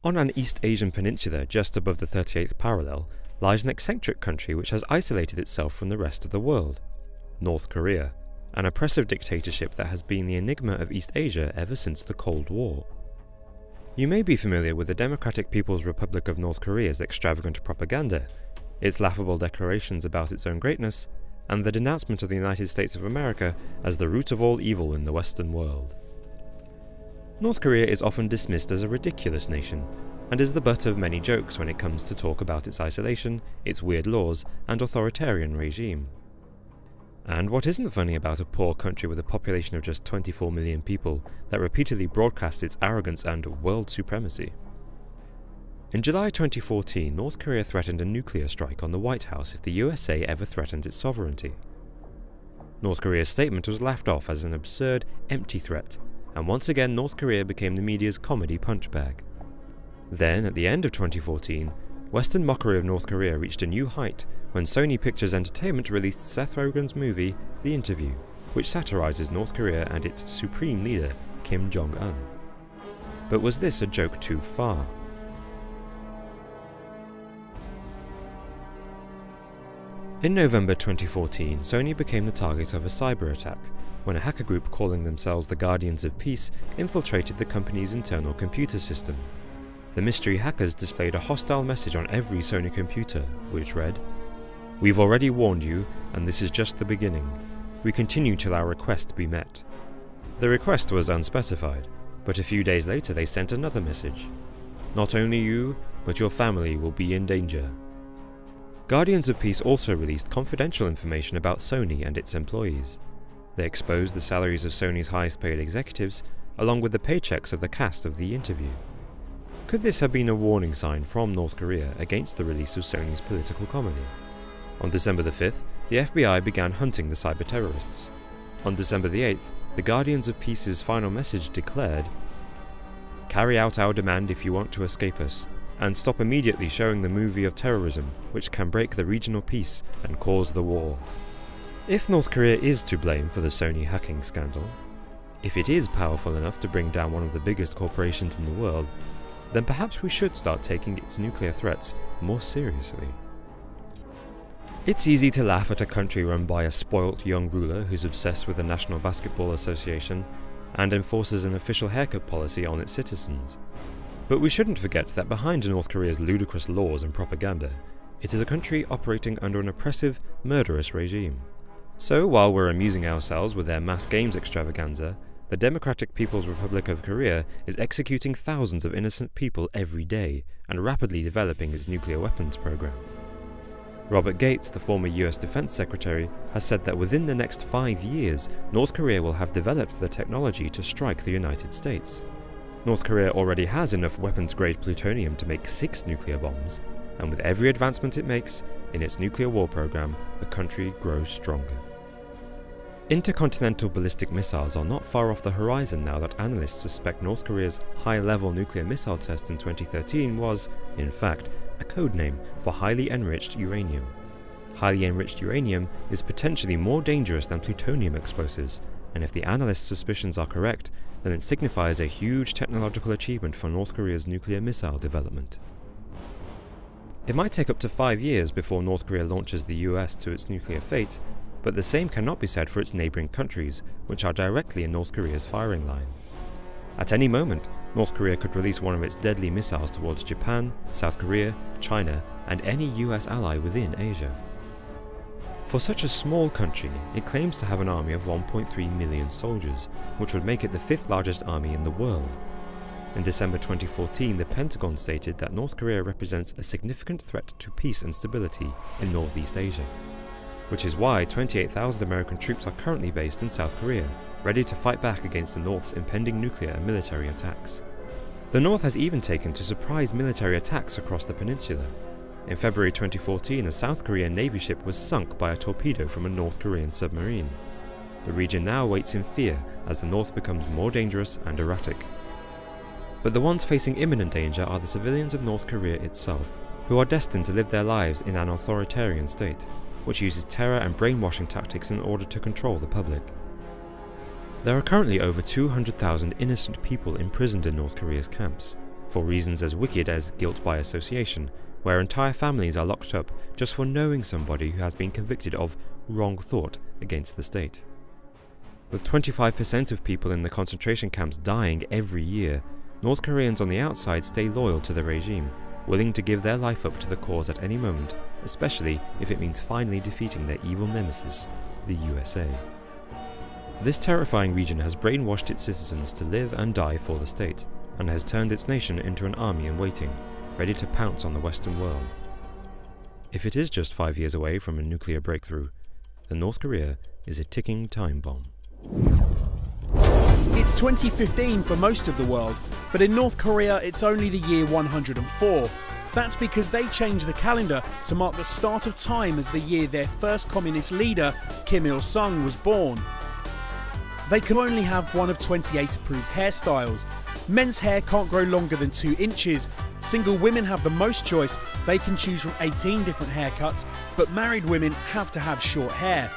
On an East Asian peninsula just above the 38th parallel lies an eccentric country which has isolated itself from the rest of the world, North Korea, an oppressive dictatorship that has been the enigma of East Asia ever since the Cold War. You may be familiar with the Democratic People's Republic of North Korea's extravagant propaganda, its laughable declarations about its own greatness, and the denouncement of the United States of America as the root of all evil in the Western world. North Korea is often dismissed as a ridiculous nation, and is the butt of many jokes when it comes to talk about its isolation, its weird laws, and authoritarian regime. And what isn't funny about a poor country with a population of just 24 million people that repeatedly broadcasts its arrogance and world supremacy? In July 2014, North Korea threatened a nuclear strike on the White House if the USA ever threatened its sovereignty. North Korea's statement was laughed off as an absurd, empty threat, and once again North Korea became the media's comedy punchbag. Then, at the end of 2014, Western mockery of North Korea reached a new height when Sony Pictures Entertainment released Seth Rogen's movie, The Interview, which satirizes North Korea and its supreme leader, Kim Jong-un. But was this a joke too far? In November 2014, Sony became the target of a cyber attack when a hacker group calling themselves the Guardians of Peace infiltrated the company's internal computer system. The mystery hackers displayed a hostile message on every Sony computer, which read, "We've already warned you, and this is just the beginning. We continue till our request be met." The request was unspecified, but a few days later they sent another message. "Not only you, but your family will be in danger." Guardians of Peace also released confidential information about Sony and its employees. They exposed the salaries of Sony's highest-paid executives, along with the paychecks of the cast of The Interview. Could this have been a warning sign from North Korea against the release of Sony's political comedy? On December the 5th, the FBI began hunting the cyber terrorists. On December the 8th, the Guardians of Peace's final message declared, "Carry out our demand if you want to escape us, and stop immediately showing the movie of terrorism which can break the regional peace and cause the war." If North Korea is to blame for the Sony hacking scandal, if it is powerful enough to bring down one of the biggest corporations in the world, then perhaps we should start taking its nuclear threats more seriously. It's easy to laugh at a country run by a spoilt young ruler who's obsessed with the National Basketball Association and enforces an official haircut policy on its citizens. But we shouldn't forget that behind North Korea's ludicrous laws and propaganda, it is a country operating under an oppressive, murderous regime. So while we're amusing ourselves with their mass games extravaganza, the Democratic People's Republic of Korea is executing thousands of innocent people every day and rapidly developing its nuclear weapons program. Robert Gates, the former US Defense Secretary, has said that within the next 5 years, North Korea will have developed the technology to strike the United States. North Korea already has enough weapons-grade plutonium to make 6 nuclear bombs, and with every advancement it makes in its nuclear war program, the country grows stronger. Intercontinental ballistic missiles are not far off the horizon now that analysts suspect North Korea's high-level nuclear missile test in 2013 was, in fact, a codename for highly enriched uranium. Highly enriched uranium is potentially more dangerous than plutonium explosives, and if the analysts' suspicions are correct, then it signifies a huge technological achievement for North Korea's nuclear missile development. It might take up to 5 years before North Korea launches the US to its nuclear fate, but the same cannot be said for its neighbouring countries, which are directly in North Korea's firing line. At any moment, North Korea could release one of its deadly missiles towards Japan, South Korea, China, and any US ally within Asia. For such a small country, it claims to have an army of 1.3 million soldiers, which would make it the 5th largest army in the world. In December 2014, the Pentagon stated that North Korea represents a significant threat to peace and stability in Northeast Asia, which is why 28,000 American troops are currently based in South Korea, ready to fight back against the North's impending nuclear and military attacks. The North has even taken to surprise military attacks across the peninsula. In February 2014, a South Korean Navy ship was sunk by a torpedo from a North Korean submarine. The region now waits in fear as the North becomes more dangerous and erratic. But the ones facing imminent danger are the civilians of North Korea itself, who are destined to live their lives in an authoritarian state, which uses terror and brainwashing tactics in order to control the public. There are currently over 200,000 innocent people imprisoned in North Korea's camps, for reasons as wicked as guilt by association, where entire families are locked up just for knowing somebody who has been convicted of wrong thought against the state. With 25% of people in the concentration camps dying every year, North Koreans on the outside stay loyal to the regime, willing to give their life up to the cause at any moment, especially if it means finally defeating their evil nemesis, the USA. This terrifying region has brainwashed its citizens to live and die for the state, and has turned its nation into an army in waiting, ready to pounce on the Western world. If it is just 5 years away from a nuclear breakthrough, then North Korea is a ticking time bomb. It's 2015 for most of the world, but in North Korea it's only the year 104. That's because they changed the calendar to mark the start of time as the year their first communist leader, Kim Il-sung, was born. They can only have one of 28 approved hairstyles. Men's hair can't grow longer than 2 inches. Single women have the most choice. They can choose from 18 different haircuts, but married women have to have short hair.